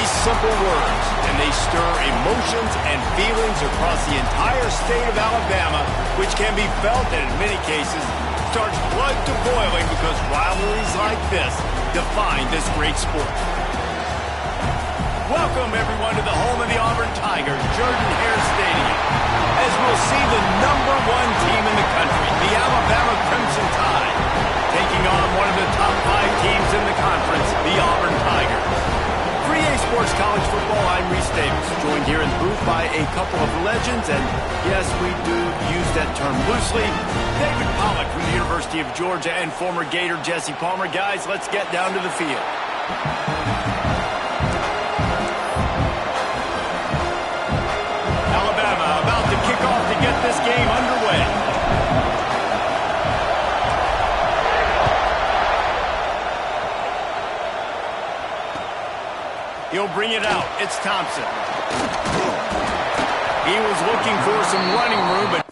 simple words, and they stir emotions and feelings across the entire state of Alabama, which can be felt and in many cases starts blood to boiling because rivalries like this define this great sport. Welcome, everyone, to the home of the Auburn Tigers, Jordan-Hare Stadium, as we'll see the #1 team in the country, the Alabama Crimson Tide, taking on one of the top 5 teams in the conference, the Auburn Tigers. For EA Sports College Football, I'm Reese Davis, joined here in the booth by a couple of legends, and yes, we do use that term loosely. David Pollack from the University of Georgia and former Gator Jesse Palmer. Guys, let's get down to the field. Alabama about to kick off to get this game underway. He'll bring it out. It's Thompson. He was looking for some running room, but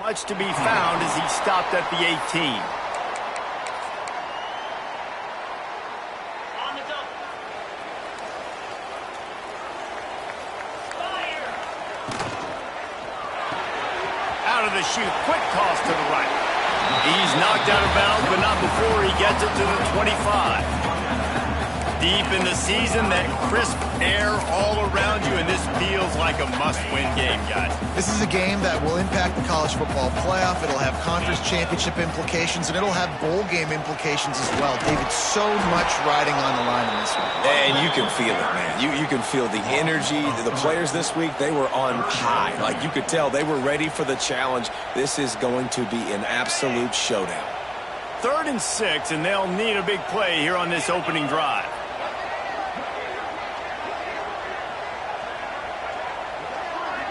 much to be found as he stopped at the 18. Out of the chute, quick toss to the right. He's knocked out of bounds, but not before he gets it to the 25. Deep in the season, that crisp air all around you, and this feels like a must-win game, guys. This is a game that will impact the college football playoff. It'll have conference championship implications, and it'll have bowl game implications as well. David, so much riding on the line in this one. And you can feel it, man. You can feel the energy. The players this week, they were on high. Like, you could tell they were ready for the challenge. This is going to be an absolute showdown. 3rd and 6, and they'll need a big play here on this opening drive.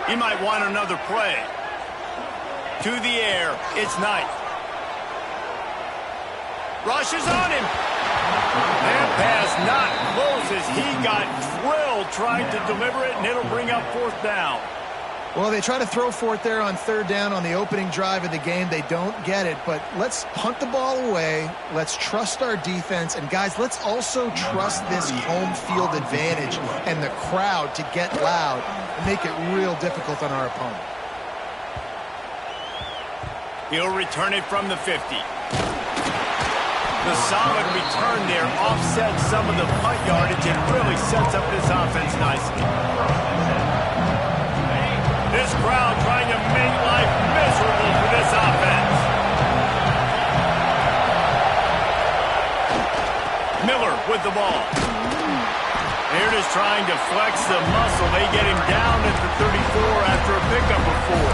He might want another play. To the air, it's Knight. Rushes on him. That pass not close as he got drilled trying to deliver it, and it'll bring up 4th down. Well, they try to throw for it there on 3rd down on the opening drive of the game. They don't get it, but let's punt the ball away. Let's trust our defense. And, guys, let's also trust this home field advantage and the crowd to get loud and make it real difficult on our opponent. He'll return it from the 50. The solid return there offsets some of the punt yardage and really sets up this offense nicely. This crowd trying to make life miserable for this offense. Miller with the ball. They're just trying to flex the muscle. They get him down at the 34 after a pickup of 4.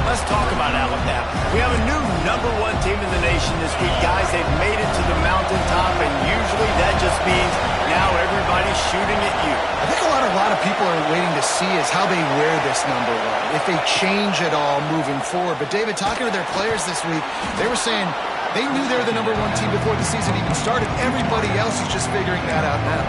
Let's talk about Alabama. We have a new #1 team in the nation this week. Guys, they've made it to the mountaintop, and usually that just means now everybody's shooting at you. I think a lot of people are waiting to see is how they wear this #1, if they change it all moving forward. But, David, talking to their players this week, they were saying they knew they were the #1 team before the season even started. Everybody else is just figuring that out now.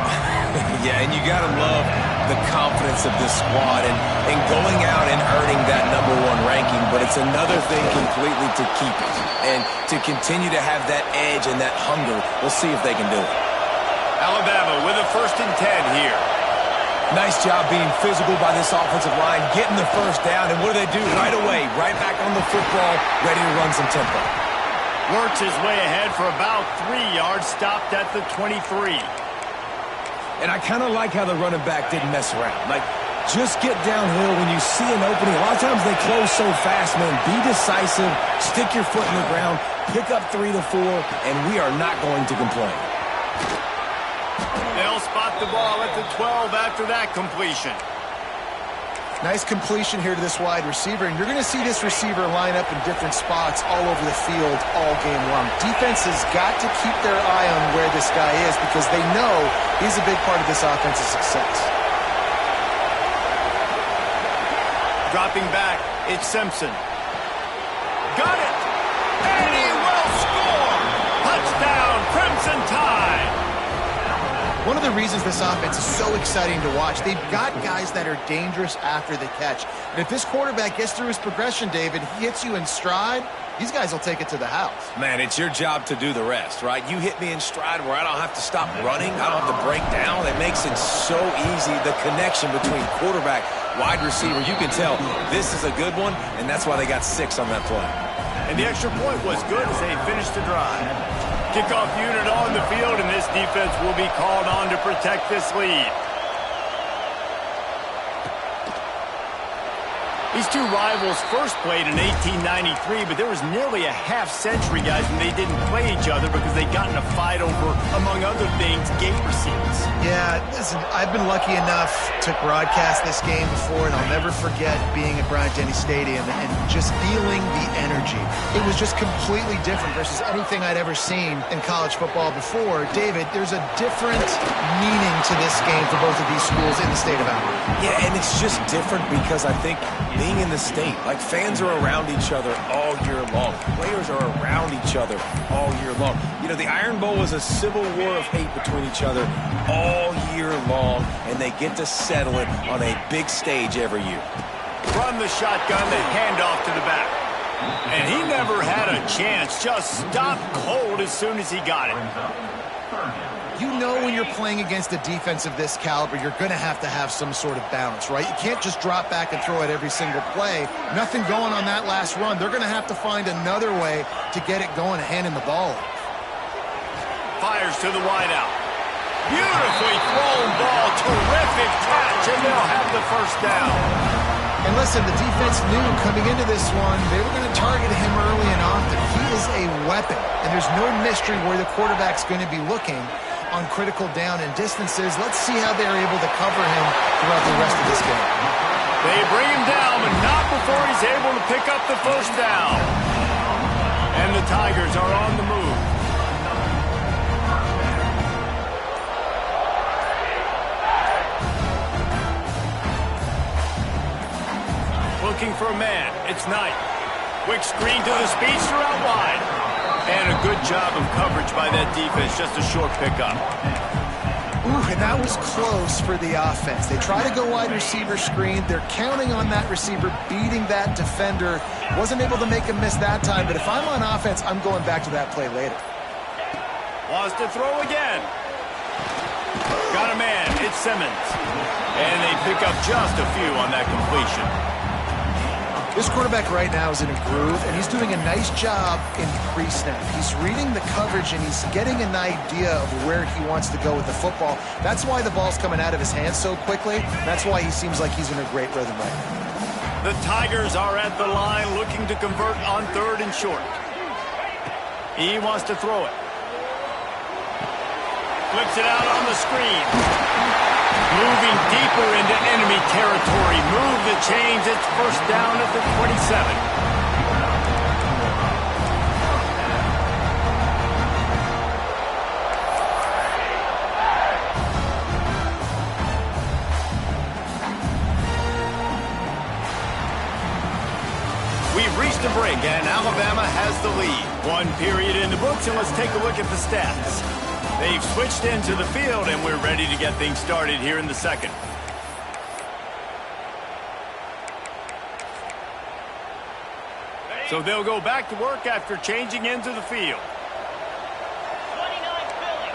Yeah, and you got to love the confidence of this squad and going out and earning that #1 ranking, but it's another thing completely to keep it and to continue to have that edge and that hunger. We'll see if they can do it. Alabama with a 1st and 10 here. Nice job being physical by this offensive line, getting the 1st down, and what do they do right away? Right back on the football, ready to run some tempo. Works his way ahead for about 3 yards, stopped at the 23. And I kind of like how the running back didn't mess around. Like, just get downhill when you see an opening. A lot of times they close so fast, man. Be decisive, stick your foot in the ground, pick up 3 to 4, and we are not going to complain. They'll spot the ball at the 12 after that completion. Nice completion here to this wide receiver, and you're going to see this receiver line up in different spots all over the field all game long. Defense has got to keep their eye on where this guy is because they know he's a big part of this offense's success. Dropping back, it's Simpson. Got it! And he will score! Touchdown, Crimson Tide! One of the reasons this offense is so exciting to watch, they've got guys that are dangerous after the catch. And if this quarterback gets through his progression, David, he hits you in stride, these guys will take it to the house. Man, it's your job to do the rest, right? You hit me in stride where I don't have to stop running. I don't have to break down. It makes it so easy. The connection between quarterback, wide receiver, you can tell this is a good one, and that's why they got 6 on that play. And the extra point was good as they finished the drive. Kickoff unit on the field, and this defense will be called on to protect this lead. These two rivals first played in 1893, but there was nearly a half-century, guys, when they didn't play each other because they got in a fight over, among other things, gate receipts. Yeah, listen, I've been lucky enough to broadcast this game before, and I'll never forget being at Bryant-Denny Stadium and just feeling the energy. It was just completely different versus anything I'd ever seen in college football before. David, there's a different meaning to this game for both of these schools in the state of Auburn. Yeah, and it's just different because I think being in the state, like fans are around each other all year long. Players are around each other all year long. You know, the Iron Bowl is a civil war of hate between each other all year long, and they get to settle it on a big stage every year. Run the shotgun, the handoff to the back. And he never had a chance, just stopped cold as soon as he got it. You know when you're playing against a defense of this caliber, you're going to have some sort of balance, right? You can't just drop back and throw it every single play. Nothing going on that last run. They're going to have to find another way to get it going and handing the ball off. Fires to the wideout. Beautifully thrown ball. Terrific catch, and they'll have the first down. And listen, the defense knew coming into this one, they were going to target him early and often. He is a weapon, and there's no mystery where the quarterback's going to be looking on critical down and distances. Let's see how they're able to cover him throughout the rest of this game. They bring him down, but not before he's able to pick up the first down. And the Tigers are on the move. Looking for a man. It's Knight. Quick screen to the speedster out wide. And a good job of coverage by that defense. Just a short pickup. Ooh, and that was close for the offense. They try to go wide receiver screen. They're counting on that receiver beating that defender. Wasn't able to make him miss that time, but if I'm on offense, I'm going back to that play later. Wants to throw again. Got a man. It's Simmons. And they pick up just a few on that completion. This quarterback right now is in a groove, and he's doing a nice job in pre-snap. He's reading the coverage, and he's getting an idea of where he wants to go with the football. That's why the ball's coming out of his hands so quickly. That's why he seems like he's in a great rhythm right now. The Tigers are at the line looking to convert on 3rd and short. He wants to throw it. Flips it out on the screen. Moving deeper into enemy territory. Move the chains. It's first down at the 27. We've reached a break, and Alabama has the lead. 1 period in the books, and let's take a look at the stats. They've switched into the field, and we're ready to get things started here in the second. So they'll go back to work after changing into the field. 29 Philly,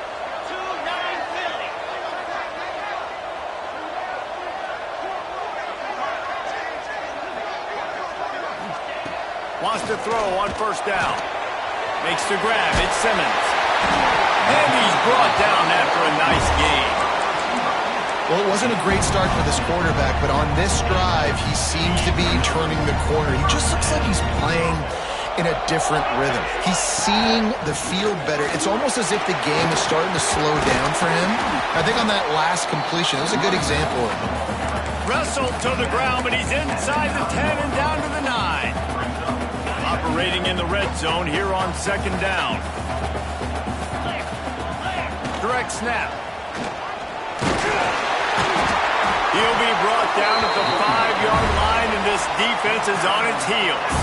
2-9 Philly. Wants to throw on first down. Makes the grab. It's Simmons. And he's brought down after a nice game. Well, it wasn't a great start for this quarterback, but on this drive, he seems to be turning the corner. He just looks like he's playing in a different rhythm. He's seeing the field better. It's almost as if the game is starting to slow down for him. I think on that last completion, it was a good example of it. Wrestled to the ground, but he's inside the 10 and down to the 9. Operating in the red zone here on 2nd down. Direct snap. He'll be brought down at the 5-yard line, and this defense is on its heels.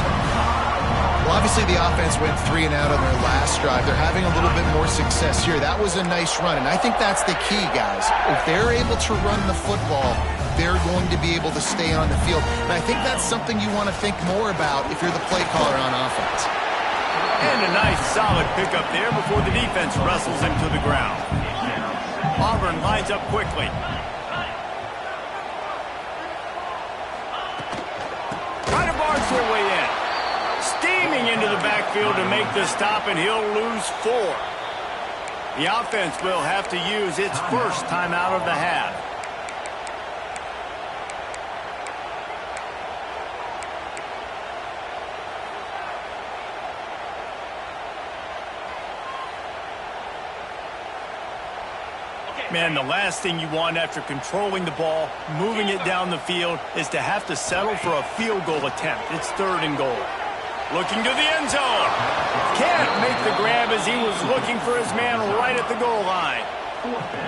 Well, obviously the offense went 3 and out on their last drive. They're having a little bit more success here. That was a nice run, and I think that's the key, guys. If they're able to run the football, they're going to be able to stay on the field. And I think that's something you want to think more about if you're the play caller on offense. And a nice solid pickup there before the defense wrestles him to the ground. Auburn lines up quickly. Trying to barge their way in. Steaming into the backfield to make the stop, and he'll lose 4. The offense will have to use its first timeout of the half. Man, the last thing you want after controlling the ball, moving it down the field, is to have to settle for a field goal attempt. It's 3rd and goal. Looking to the end zone. Can't make the grab as he was looking for his man right at the goal line.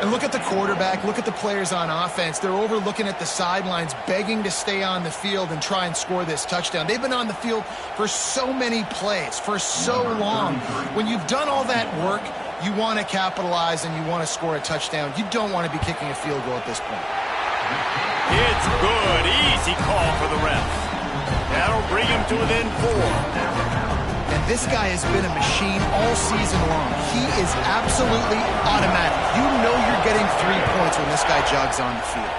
And look at the quarterback. Look at the players on offense. They're over looking at the sidelines, begging to stay on the field and try and score this touchdown. They've been on the field for so many plays, for so long. When you've done all that work, you want to capitalize and you want to score a touchdown. You don't want to be kicking a field goal at this point. It's good. Easy call for the ref. That'll bring him to within 4. And this guy has been a machine all season long. He is absolutely automatic. You know you're getting 3 points when this guy jogs on the field.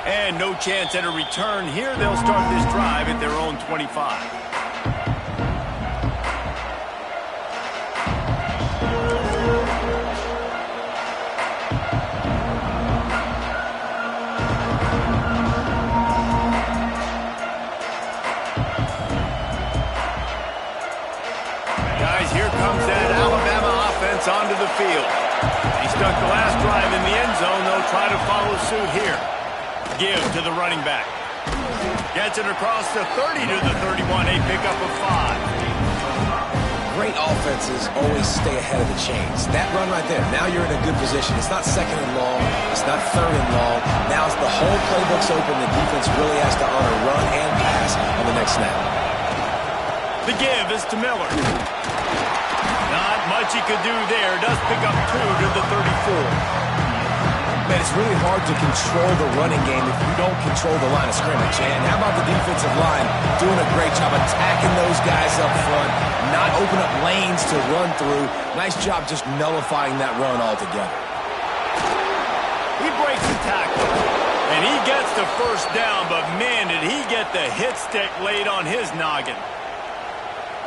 And no chance at a return here. They'll start this drive at their own 25. Onto the field. He stuck the last drive in the end zone. They'll try to follow suit here. Give to the running back. Gets it across the 30 to the 31. A pickup of 5. Great offenses always stay ahead of the chains. That run right there, now you're in a good position. It's not 2nd and long. It's not 3rd and long. Now it's the whole playbook's open. The defense really has to honor run and pass on the next snap. The give is to Miller. Not much he could do there. Does pick up 2 to the 34. Man, it's really hard to control the running game if you don't control the line of scrimmage. And how about the defensive line doing a great job attacking those guys up front, not open up lanes to run through. Nice job just nullifying that run altogether. He breaks the tackle, and he gets the first down, but man, did he get the hit stick laid on his noggin.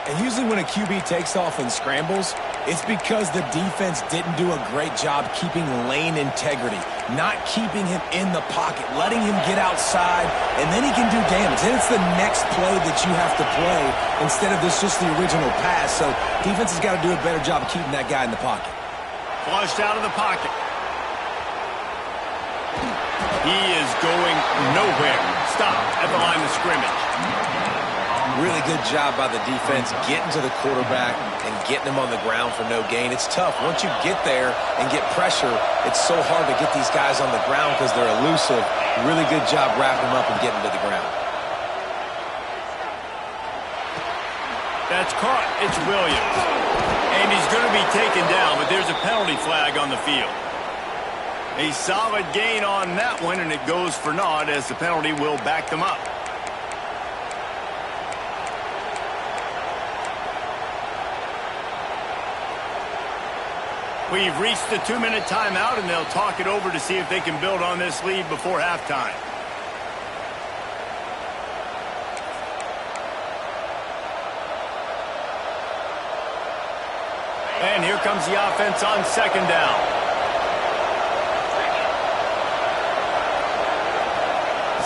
And usually when a QB takes off and scrambles, it's because the defense didn't do a great job keeping lane integrity, not keeping him in the pocket, letting him get outside, and then he can do damage. Then it's the next play that you have to play instead of this just the original pass. So defense has got to do a better job of keeping that guy in the pocket. Flushed out of the pocket. He is going nowhere. Stop at the line of scrimmage. Really good job by the defense getting to the quarterback and getting him on the ground for no gain. It's tough. Once you get there and get pressure, it's so hard to get these guys on the ground because they're elusive. Really good job wrapping them up and getting to the ground. That's caught. It's Williams. And he's going to be taken down, but there's a penalty flag on the field. A solid gain on that one, and it goes for naught as the penalty will back them up. We've reached the 2-minute timeout, and they'll talk it over to see if they can build on this lead before halftime. And here comes the offense on 2nd down.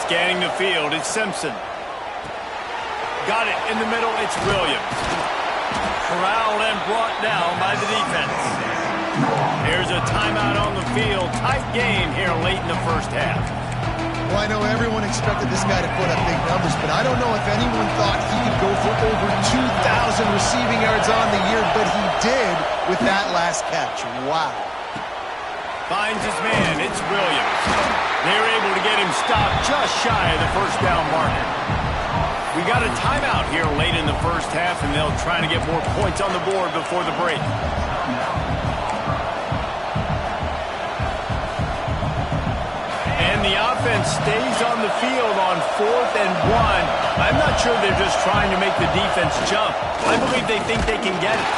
Scanning the field, it's Simpson. Got it in the middle, it's Williams. Corralled and brought down by the defense. There's a timeout on the field. Tight game here late in the first half. Well, I know everyone expected this guy to put up big numbers, but I don't know if anyone thought he could go for over 2,000 receiving yards on the year, but he did with that last catch. Wow. Finds his man. It's Williams. They're able to get him stopped just shy of the first down marker. We got a timeout here late in the first half, and they'll try to get more points on the board before the break. And the offense stays on the field on 4th and 1. I'm not sure they're just trying to make the defense jump. I believe they think they can get it.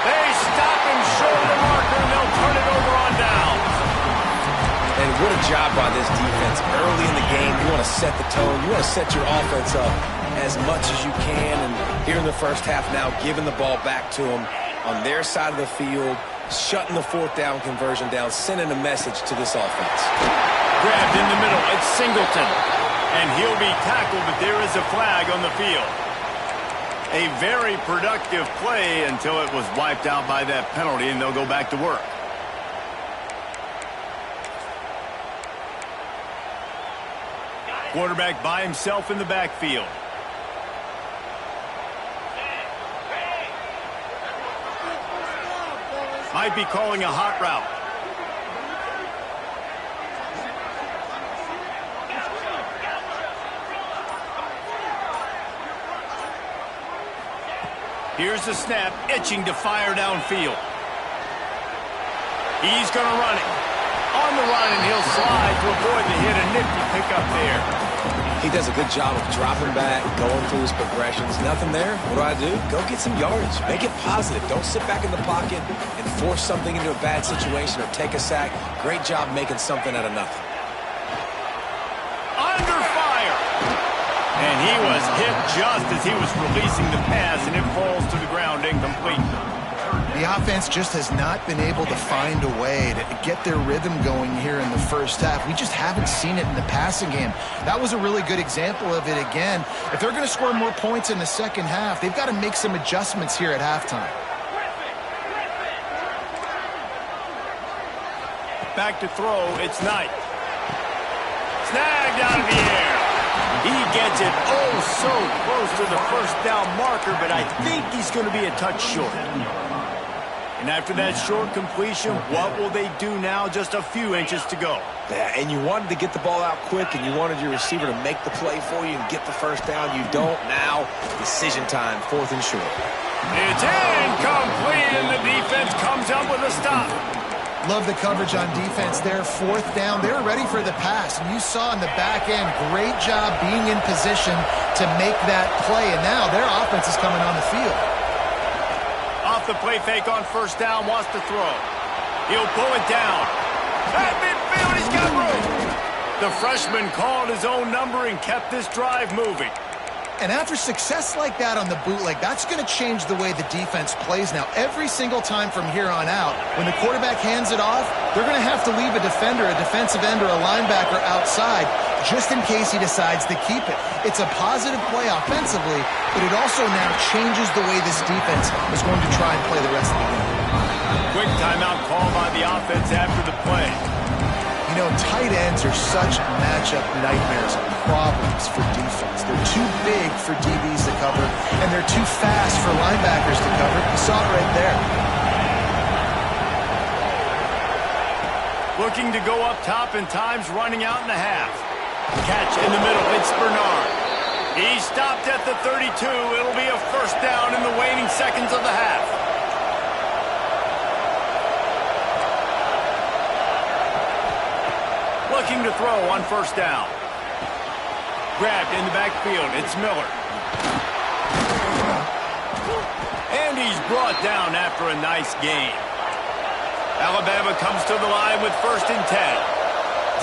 They stop him short of the marker, and they'll turn it over on downs. And what a job by this defense. Early in the game, you want to set the tone. You want to set your offense up as much as you can. And here in the first half now, giving the ball back to them on their side of the field, shutting the 4th down conversion down, sending a message to this offense. Grabbed in the middle. It's Singleton. And he'll be tackled, but there is a flag on the field. A very productive play until it was wiped out by that penalty, and they'll go back to work. Quarterback by himself in the backfield. Might be calling a hot route. Here's the snap, itching to fire downfield. He's going to run it. On the run, and he'll slide to avoid the hit. A nifty pickup there. He does a good job of dropping back, going through his progressions. Nothing there. What do? Go get some yardage. Make it positive. Don't sit back in the pocket and force something into a bad situation or take a sack. Great job making something out of nothing. Under fire. And he was hit just as he was releasing the pass, and it falls to the ground incomplete. The offense just has not been able to find a way to get their rhythm going here in the first half. We just haven't seen it in the passing game. That was a really good example of it again. If they're going to score more points in the second half, they've got to make some adjustments here at halftime. Back to throw, it's Knight. Snagged out of the air. He gets it oh so close to the first down marker, but I think he's going to be a touch short. And after that short completion, what will they do now? Just a few inches to go. Yeah, and you wanted to get the ball out quick, and you wanted your receiver to make the play for you and get the first down. You don't now. Decision time, 4th and short. It's incomplete, and the defense comes up with a stop. Love the coverage on defense there. 4th down. They were ready for the pass. And you saw in the back end, great job being in position to make that play. And now their offense is coming on the field. Off the play fake on first down, wants to throw. He'll pull it down. At midfield, he's got room. The freshman called his own number and kept this drive moving. And after success like that on the bootleg, that's going to change the way the defense plays now. Every single time from here on out, when the quarterback hands it off, they're going to have to leave a defender, a defensive end, or a linebacker outside just in case he decides to keep it. It's a positive play offensively, but it also now changes the way this defense is going to try and play the rest of the game. Quick timeout call by the offense after the play. You know, tight ends are such matchup nightmares and problems for defense. They're too big for DBs to cover, and they're too fast for linebackers to cover. You saw it right there. Looking to go up top, and time's running out in the half. Catch in the middle. It's Bernard. He stopped at the 32. It'll be a first down in the waning seconds of the half. Looking to throw on first down. Grabbed in the backfield. It's Miller. And he's brought down after a nice gain. Alabama comes to the line with 1st and 10.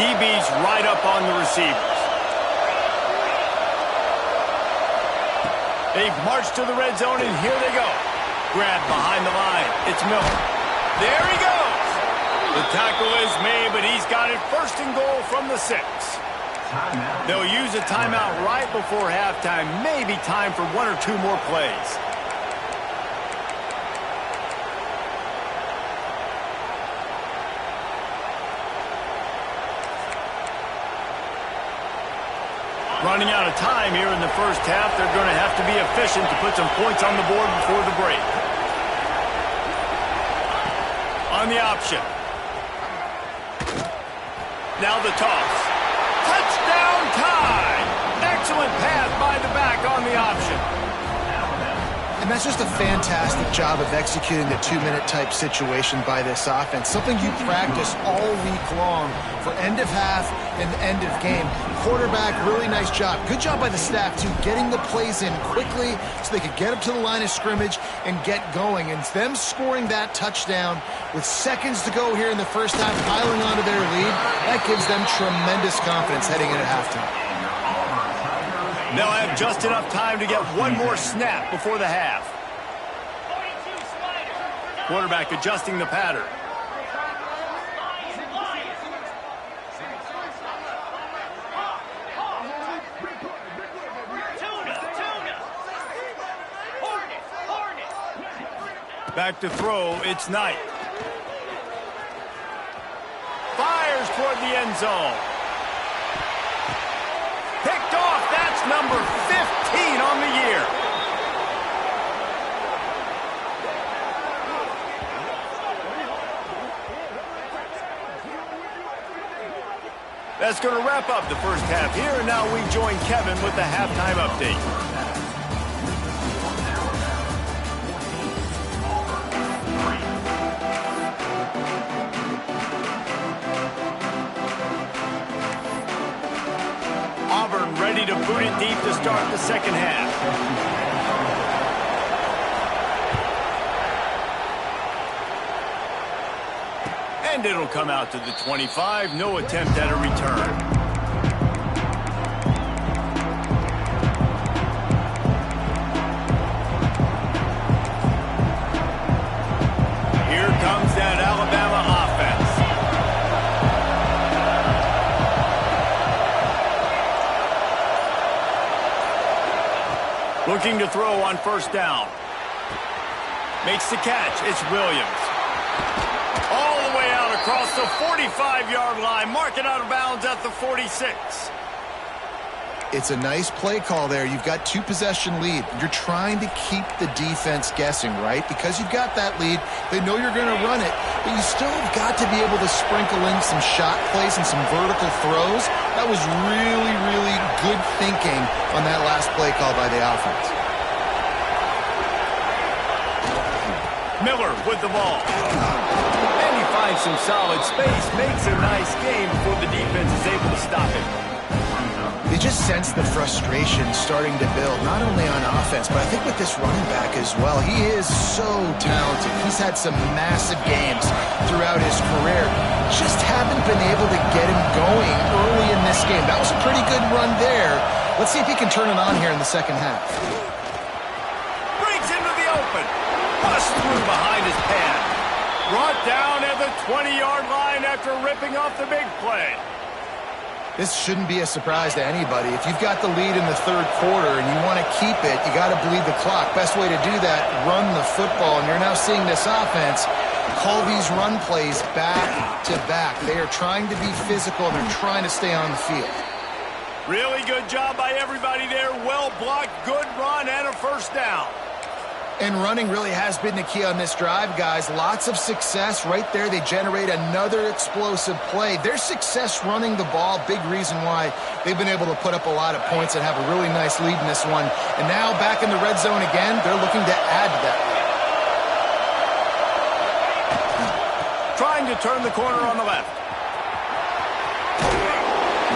DB's right up on the receivers. They've marched to the red zone, and here they go. Grabbed behind the line. It's Miller. There he goes. The tackle is made, but he's got it 1st and goal from the 6. They'll use a timeout right before halftime. Maybe time for 1 or 2 more plays. Running out of time here in the first half. They're going to have to be efficient to put some points on the board before the break. On the option. Now the toss. Touchdown tie! Excellent pass by the back on the option. And that's just a fantastic job of executing the two-minute type situation by this offense. Something you practice all week long for end of half and end of game. Quarterback, really nice job. Good job by the staff, too, getting the plays in quickly so they could get up to the line of scrimmage and get going. And them scoring that touchdown with seconds to go here in the first half, piling onto their lead, that gives them tremendous confidence heading into halftime. They'll have just enough time to get one more snap before the half. Quarterback adjusting the pattern. Back to throw, it's Knight. Fires toward the end zone. Picked off, that's number 15 on the year. That's going to wrap up the first half here, and now we join Kevin with the halftime update. Auburn ready to boot it deep to start the second half. And it'll come out to the 25. No attempt at a return. Here comes that Alabama offense. Looking to throw on first down. Makes the catch. It's Williams. All the way out across the 45-yard line. Marking out of bounds at the 46. It's a nice play call there. You've got two-possession lead. You're trying to keep the defense guessing, right? Because you've got that lead, they know you're going to run it, but you still have got to be able to sprinkle in some shot plays and some vertical throws. That was really, really good thinking on that last play call by the offense. Miller with the ball. And he finds some solid space, makes a nice game before the defense is able to stop him. They just sense the frustration starting to build, not only on offense, but I think with this running back as well. He is so talented. He's had some massive games throughout his career. Just haven't been able to get him going early in this game. That was a pretty good run there. Let's see if he can turn it on here in the second half. Breaks into the open. Bust through behind his pad. Brought down at the 20-yard line after ripping off the big play. This shouldn't be a surprise to anybody. If you've got the lead in the third quarter and you want to keep it, you got to bleed the clock. Best way to do that, run the football. And you're now seeing this offense call these run plays back to back. They are trying to be physical and they're trying to stay on the field. Really good job by everybody there. Well blocked, good run, and a first down. And running really has been the key on this drive, guys. Lots of success right there. They generate another explosive play. Their success running the ball, big reason why they've been able to put up a lot of points and have a really nice lead in this one. And now back in the red zone again, they're looking to add to that lead. Trying to turn the corner on the left.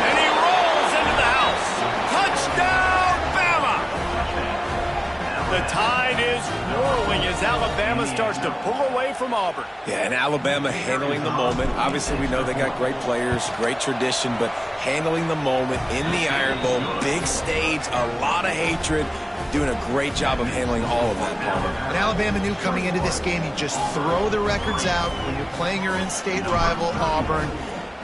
And he rolls into the house. Touchdown, Bama! The tide is rolling as Alabama starts to pull away from Auburn. Yeah, and Alabama handling the moment. Obviously, we know they got great players, great tradition, but handling the moment in the Iron Bowl, big stage, a lot of hatred, doing a great job of handling all of that, Palmer. And Alabama knew coming into this game, you just throw the records out when you're playing your in-state rival, Auburn.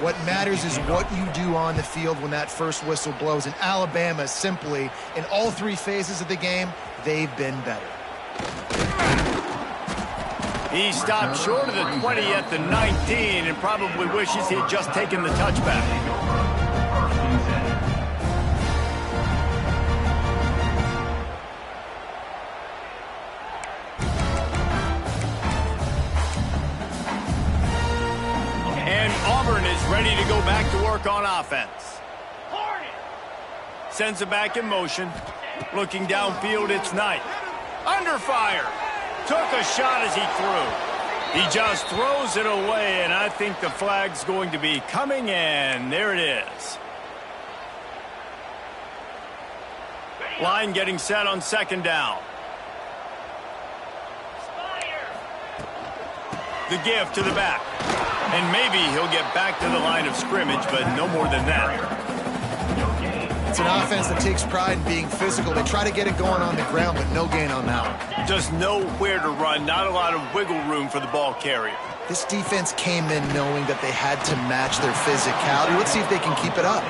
What matters is what you do on the field when that first whistle blows. And Alabama simply, in all three phases of the game, they've been better. He stopped short of the 20 at the 19 and probably wishes he had just taken the touchback. And Auburn is ready to go back to work on offense. Sends it back in motion. Looking downfield, it's Knight. Under fire. Took a shot as he threw. He just throws it away, and I think the flag's going to be coming in. There it is. Line getting set on second down. The give to the back. And maybe he'll get back to the line of scrimmage, but no more than that. It's an offense that takes pride in being physical. They try to get it going on the ground, but no gain on that one. Just nowhere to run, not a lot of wiggle room for the ball carrier. This defense came in knowing that they had to match their physicality. Let's see if they can keep it up.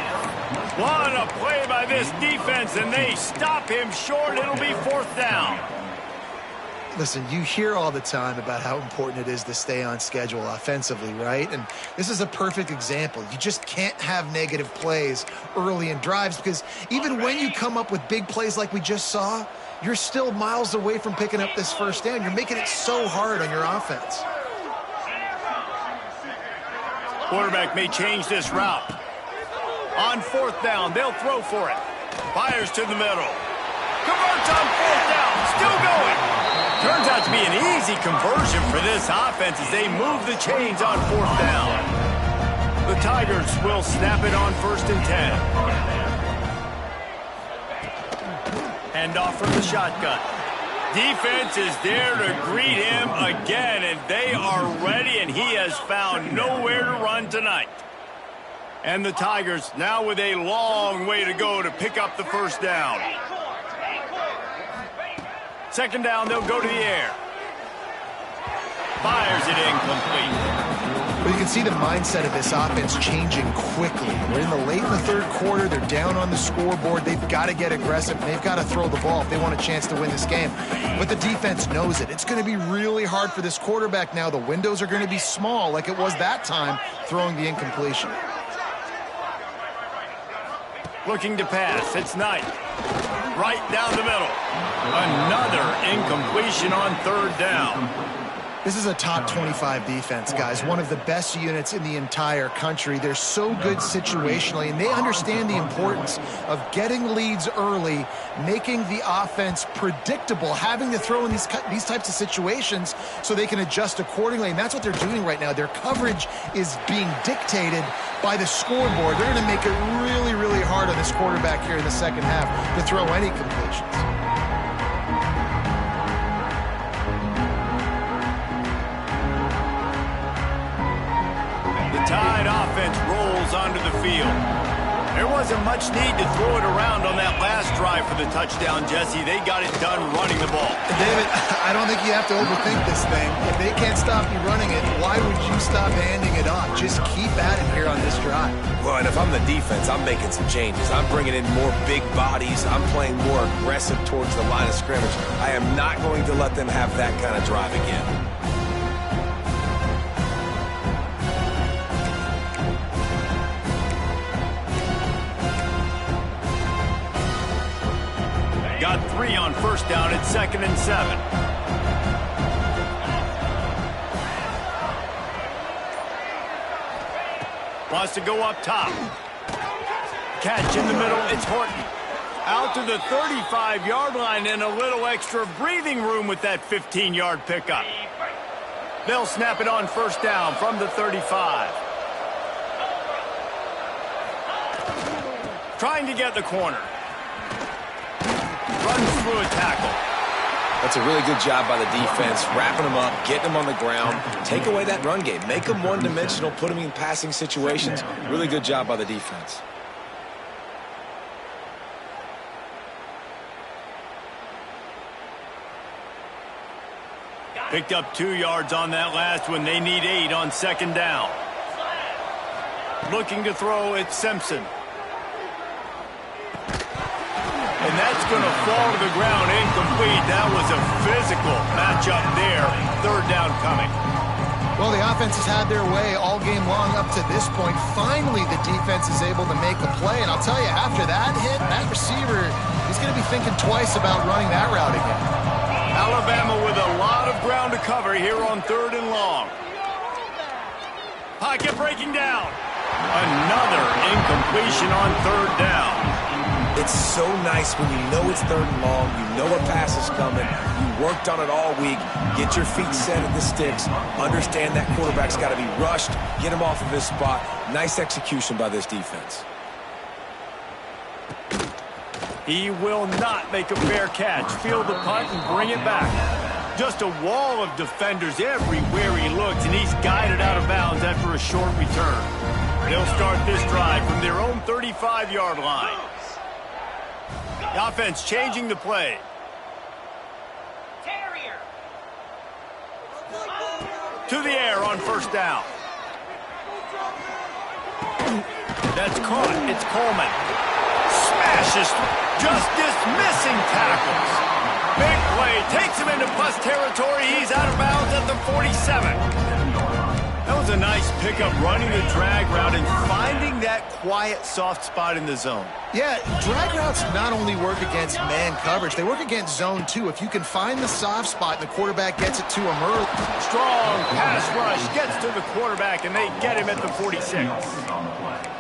What a play by this defense, and they stop him short. It'll be fourth down. Listen, you hear all the time about how important it is to stay on schedule offensively, right? And this is a perfect example. You just can't have negative plays early in drives because even when you come up with big plays like we just saw, you're still miles away from picking up this first down. You're making it so hard on your offense. Quarterback may change this route. On fourth down, they'll throw for it. Fires to the middle. Converts on fourth down. Still going. Turns out to be an easy conversion for this offense as they move the chains on fourth down. The Tigers will snap it on 1st and 10. Hand off from the shotgun. Defense is there to greet him again, and they are ready, and he has found nowhere to run tonight. And the Tigers now with a long way to go to pick up the first down. Second down, they'll go to the air. Fires it incomplete. Well, you can see the mindset of this offense changing quickly. We're in the third quarter. They're down on the scoreboard. They've got to get aggressive. They've got to throw the ball if they want a chance to win this game. But the defense knows it. It's going to be really hard for this quarterback now. The windows are going to be small like it was that time throwing the incompletion. Looking to pass. It's Knight. Right down the middle. Another incompletion on third down. This is a top 25 defense, guys. One of the best units in the entire country. They're so good situationally, and they understand the importance of getting leads early, making the offense predictable, having to throw in these types of situations so they can adjust accordingly. And that's what they're doing right now. Their coverage is being dictated by the scoreboard. They're going to make it really, really hard on this quarterback here in the second half to throw any completions. Tide offense rolls onto the field. There wasn't much need to throw it around on that last drive for the touchdown, Jesse. They got it done running the ball. David, I don't think you have to overthink this thing. If they can't stop you running it, why would you stop handing it off? Just keep at it here on this drive. Well, and if I'm the defense, I'm making some changes. I'm bringing in more big bodies. I'm playing more aggressive towards the line of scrimmage. I am not going to let them have that kind of drive again. Got 3 on first down at 2nd and 7. Wants to go up top. Catch in the middle, it's Horton. Out to the 35-yard line and a little extra breathing room with that 15-yard pickup. They'll snap it on first down from the 35. Trying to get the corner. Runs through a tackle. That's a really good job by the defense, wrapping them up, getting them on the ground. Take away that run game. Make them one-dimensional, put them in passing situations. Really good job by the defense. Picked up 2 yards on that last one. They need 8 on second down. Looking to throw, it's Simpson. And that's going to fall to the ground incomplete. That was a physical matchup there. Third down coming. Well, the offense has had their way all game long up to this point. Finally, the defense is able to make a play. And I'll tell you, after that hit, that receiver, he's going to be thinking twice about running that route again. Alabama with a lot of ground to cover here on 3rd and long. Pocket breaking down. Another incompletion on third down. It's so nice when you know it's third and long, you know a pass is coming, you worked on it all week, get your feet set at the sticks, understand that quarterback's got to be rushed, get him off of his spot. Nice execution by this defense. He will not make a fair catch. Field the punt and bring it back. Just a wall of defenders everywhere he looks, and he's guided out of bounds after a short return. They'll start this drive from their own 35-yard line. The offense changing the play. Terrier. To the air on first down. That's caught. It's Coleman. Smashes, just dismissing tackles. Big play, takes him into plus territory. He's out of bounds at the 47. That was a nice pickup, running the drag route and finding that quiet, soft spot in the zone. Yeah, drag routes not only work against man coverage, they work against zone too. If you can find the soft spot and the quarterback gets it to him early. Strong pass rush gets to the quarterback, and they get him at the 46.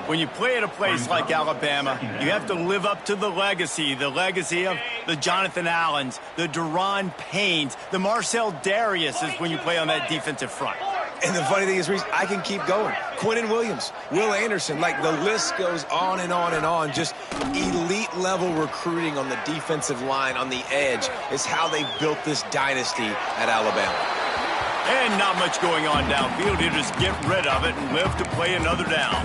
When you play at a place like Alabama, you have to live up to the legacy of the Jonathan Allens, the Deron Paynes, the Marcel Dariuses when you play on that defensive front. And the funny thing is, Reese, I can keep going. Quinnen Williams, Will Anderson, like the list goes on and on and on. Just elite-level recruiting on the defensive line, on the edge, is how they built this dynasty at Alabama. And not much going on downfield. You just get rid of it and live to play another down.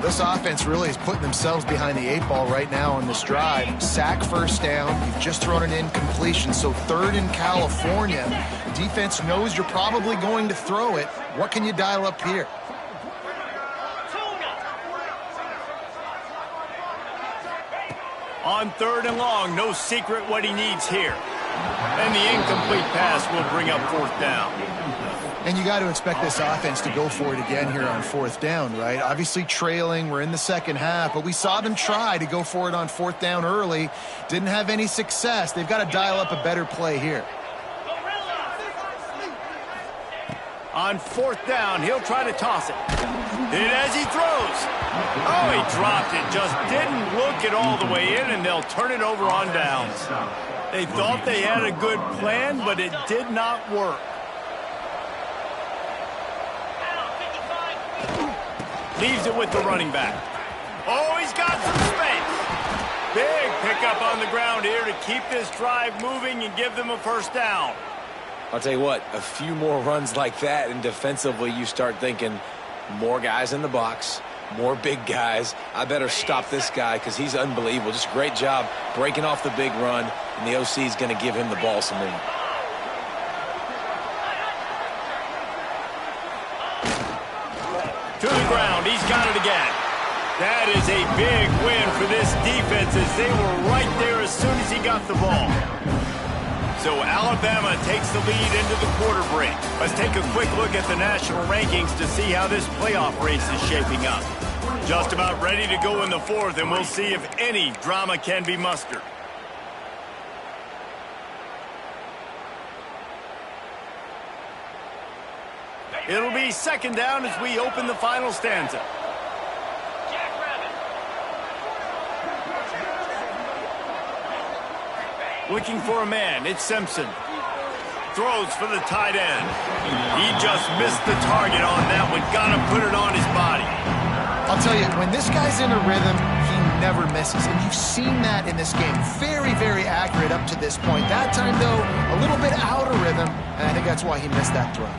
This offense really is putting themselves behind the 8 ball right now on this drive. Sack first down. You've just thrown an incompletion, so third in California. Defense knows you're probably going to throw it. What can you dial up here? On third and long, no secret what he needs here. And the incomplete pass will bring up fourth down. And you got to expect this offense to go for it again here on fourth down, right? Obviously trailing, we're in the second half, but we saw them try to go for it on fourth down early. Didn't have any success. They've got to dial up a better play here. On fourth down, he'll try to toss it. And as he throws. Oh, he dropped it. Just didn't look it all the way in, and they'll turn it over on downs. They thought they had a good plan, but it did not work. Leaves it with the running back. Oh, he's got some space. Big pickup on the ground here to keep this drive moving and give them a first down. I'll tell you what, a few more runs like that, and defensively you start thinking more guys in the box, more big guys. I better stop this guy because he's unbelievable. Just a great job breaking off the big run, and the OC is going to give him the ball some more. To the ground, he's got it again. That is a big win for this defense as they were right there as soon as he got the ball. So Alabama takes the lead into the quarter break. Let's take a quick look at the national rankings to see how this playoff race is shaping up. Just about ready to go in the fourth, and we'll see if any drama can be mustered. It'll be second down as we open the final stanza. Looking for a man, it's Simpson. Throws for the tight end. He just missed the target on that one. Gotta put it on his body. I'll tell you, when this guy's in a rhythm, he never misses. And you've seen that in this game. Very, very accurate up to this point. That time, though, a little bit out of rhythm, and I think that's why he missed that throw.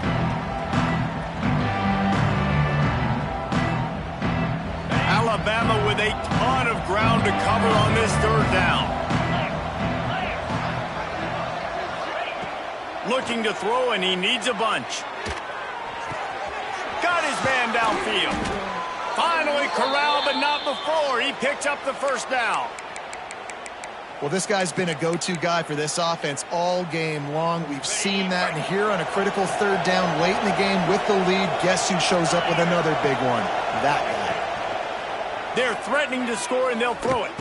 Alabama with a ton of ground to cover on this third down. Looking to throw, and he needs a bunch. Got his man downfield. Finally corralled, but not before. He picks up the first down. Well, this guy's been a go-to guy for this offense all game long. We've seen that, and here on a critical third down late in the game with the lead, guess who shows up with another big one? That guy. They're threatening to score, and they'll throw it.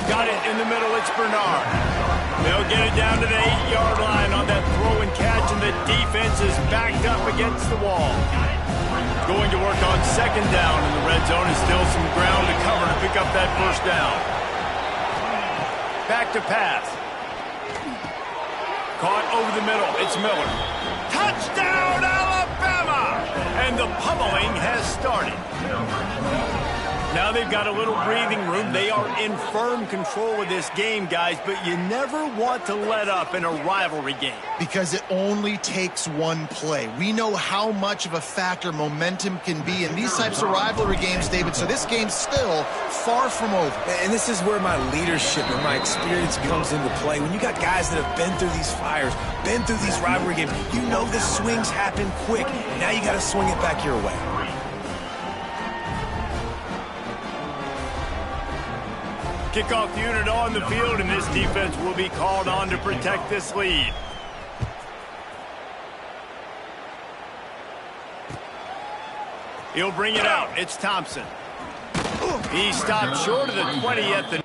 Got it in the middle. It's Bernard. They'll get it down to the 8-yard line on that throw and catch, and the defense is backed up against the wall. Going to work on second down in the red zone, and still some ground to cover to pick up that first down. Back to pass. Caught over the middle. It's Miller. Touchdown, Alabama! And the pummeling has started. Now they've got a little breathing room. They are in firm control of this game, guys, but you never want to let up in a rivalry game. Because it only takes one play. We know how much of a factor momentum can be in these types of rivalry games, David, so this game's still far from over. And this is where my leadership and my experience comes into play. When you got guys that have been through these fires, been through these rivalry games, you know the swings happen quick. Now you got to swing it back your way. Kickoff unit on the field, and this defense will be called on to protect this lead. He'll bring it out. It's Thompson. He stopped short of the 20 at the